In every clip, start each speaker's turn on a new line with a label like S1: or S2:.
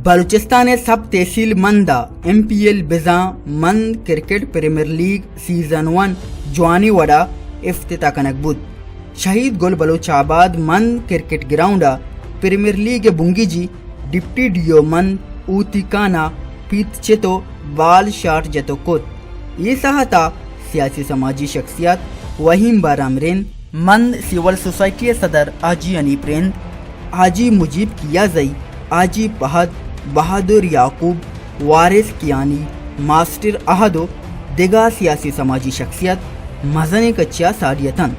S1: बलूचिस्तान सब तहसील मंदा MPL बिजा मंद क्रिकेट प्रीमियर लीग सीजन 1 जवानी वड़ा इफ्तिता कनकबुद शहीद गुल बलूचाबाद मंद क्रिकेट ग्राउंडा प्रीमियर लीग बुंगीजी डिप्टी डीओ मंद ऊतिकाना पीत चेतो बाल शाट जतो कुत ये सहाता सियासी समाजी शख्सियत वहीम बारामरिन मंद सिविल सोसाइटी सदर आजी अनीप्रेंद हाजी मुजीब कियाजई आजी पहद बहादुर याकूब वारिस कियानी मास्टर अहदो दिगा सियासी समाजी शख्सियत मजने कच्चा साडियतन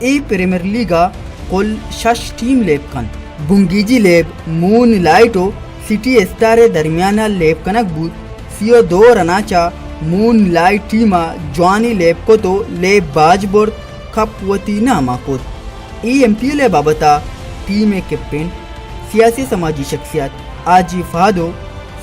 S1: ए प्रीमियर लीगा कुल 6 टीम लेब कन बुंगीजी लेब मून लाइटो सिटी स्टार दरमियाना लेब कनक बूत सियो 2 रनाचा मून लाइट टीमा जवानी लेब को तो लेब बाजबोर खपवती नामा को MPL बाबता टीम कैप्टन सियासी समाजी शख्सियत आजी फादो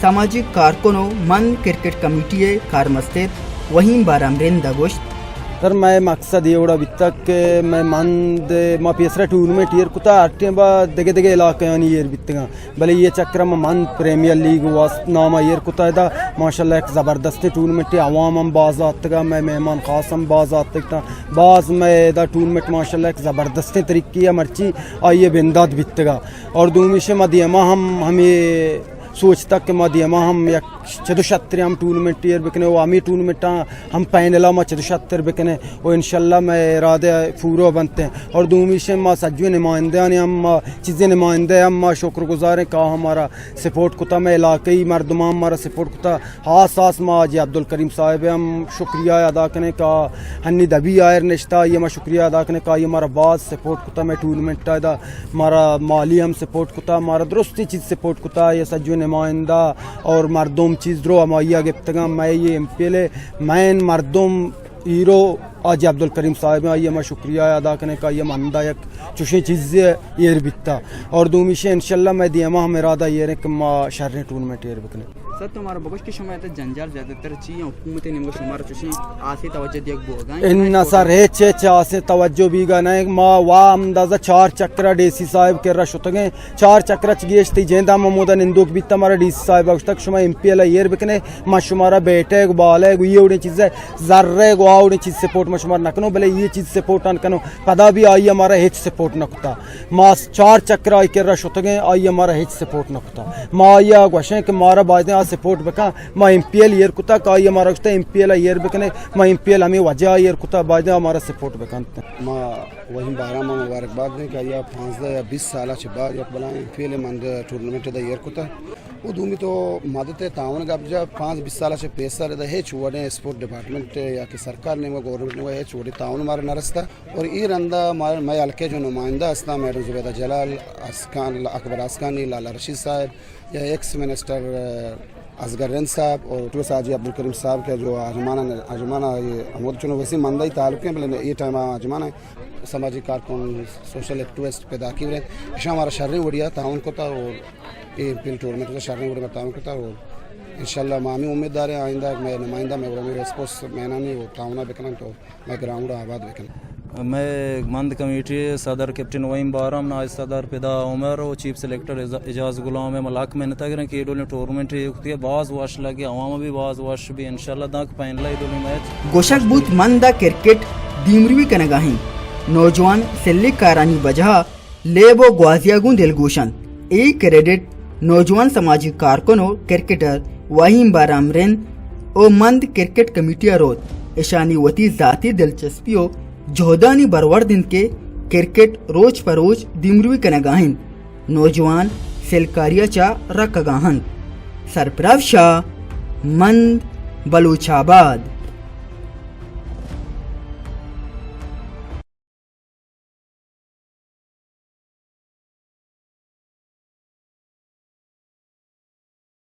S1: सामाजिक कारकुनों मन क्रिकेट कमेटी कारमस्तेत वहीं बारामरिन दगोश्त
S2: सर मैं मकसद ये उड़ा बितक के मैं मंद मा पेसरा टूर्नामेंट ईयर कुता अट्टे बा दगे दगे इलाके यानी ईयर बितगा भले ये चक्र में मंद प्रीमियर लीग वास नामा ईयर कुता दा माशाल्लाह एक ज़बरदस्त टूर्नामेंट आवाम हम बाज आतगा मैं मेहमान खास हम बाज आतगा बाज मैं दा टूर्नामेंट माशाल्लाह एक ज़बरदस्त तरीके या मर्ची आइए बिंदाद बितगा और दूमिशे मदियमा हमें सोचता कि मदियमा हम या 74 हम टूर्नामेंट ईयर बिकने वो आमी टूर्नामेंट हम पैनला में 74 बिकने वो इंशाल्लाह मैं इरादे पूरा बनते हैं और दूमी से माँ सज्जू नुमाइंदे हम चीज़ें नुमाइंदे हम शुक्रगुजार हैं का हमारा सपोर्ट कुता में इलाकई मरदमा हमारा सपोर्ट कुता हास हास माँ जी अब्दुल करीम साहब हम शुक्रिया अदा करने का हन्नी दबी आयर निश्ता ये मैं शुक्रिया अदा करने का ये हमारा बात सपोर्ट कुता में टूर्नामेंट आयदा हमारा माली हम सपोर्ट कुता हमारा दुरुस्ती चीज़ सपोर्ट कुता ये सज्जू नुमाइंदा और मरदम चीज़ द्रो अमाइया गिफ्तगा मैं ये MPL मैन मरदम हीरो आज अब्दुल करीम साहब आइए मैं शुक्रिया अदा करने का ये मंदा एक चुशी चीज़ें ये बिकता और दूमिशे इंशाल्लाह मैं दिया हम इरादा ये रे कि शहर टूर्नामेंट ये बिकने
S1: सर तुम्हारा बगश के समय तो जंजाल ज़्यादातर चीज़ हुकूमत ने मुझे शुमार चुशी आसे तवज्जो दिया बोगा
S2: इन सर है चे आसे तवज्जो भी गाना है माँ वाह अंदाज़ा 4 चक्रा डीसी साहब के रश होते गए 4 चक्रा चगेश्ती जेंदा ममूदा निंदुक भी हमारा डीसी साहब उस तक शुमा MPL ईयर बिकने माँ शुमारा बेटे बाल है ये उड़ी चीज़ें जर्रे गो उड़ी चीज़ सपोर्ट में शुमार नकनो भले ये चीज़ सपोर्ट अनकनो पदा भी आई हमारा हिच सपोर्ट नकता माँ 4 चक्रा के रश होते गए आई हमारा हिच सपोर्ट नकता माँ या गोशे के मारा बातें सपोर्ट बका माँ MPL ईयर कुता का ये हमारा उसका MPL ईयर बकने माँ MPL हमें वजह ईयर कुता बाजे हमारा सपोर्ट बकनते
S3: माँ वही 12 माँ मुबारकबाद नहीं का या 15 या 20 साल से बाद या बला MPL मंद टूर्नामेंट दा ईयर कुता वो दूमी तो मदद तावन का जब 5-20 साल से पैसा रहता है छोड़े स्पोर्ट डिपार्टमेंट या कि सरकार ने वो गवर्नमेंट ने वो है छोड़े तावन मारे नरस्ता और ये रंदा मैं हल्के जो नुमाइंदा असना मैडम जुबैदा जलाल अस्कान अकबर अस्कानी लाला रशीद साहब या एक्स मिनिस्टर असगर रन साहब और टू साजी अब्दुल करीम साहब के जो आजमाना ये अमोद चुनो वैसे मंदाई तालुके में ये टाइम आजमाना सामाजिक कारकुन सोशल एक्टिविस्ट पैदा की रहे ऐसा हमारा शर्री उड़िया ताउन को था और ये MPL टूर्नामेंट का शर्री उड़िया ताउन को था और इंशाल्लाह मामी उम्मीदवार है आइंदा मैं नुमाइंदा मैं मेरे स्पोर्ट्स मैना नहीं हो ताउना बेकना तो मैं ग्राउंड आबाद बेकना
S4: मैं मंद कमेटी सदर कैप्टन वहीम बाराम नाज सदर पैदा उमर और चीफ सेलेक्टर एजाज गुलाम मलाक मेहनत करें कि डोले टूर्नामेंट है बाज वाश लगे अवाम भी बाज वाश भी इंशाल्लाह दाक पैनला डोले मैच
S1: गोशक बूत मंदा क्रिकेट दीमरवी कनगाही नौजवान सेल्ले कारानी बजहा लेबो ग्वाजियागुन दिलगोशन ए क्रेडिट नौजवान सामाजिक कारकुनों क्रिकेटर वहीम बारामरिन और मंद क्रिकेट कमेटी रोद ईशानी वती जाती दिलचस्पियों जोहदानी बरवर दिन के क्रिकेट रोज परोज दिमरुई कनगाहिन नौजवान सेलकारिया चा रकगाहन सरप्राव शाह मंद बलूचाबाद।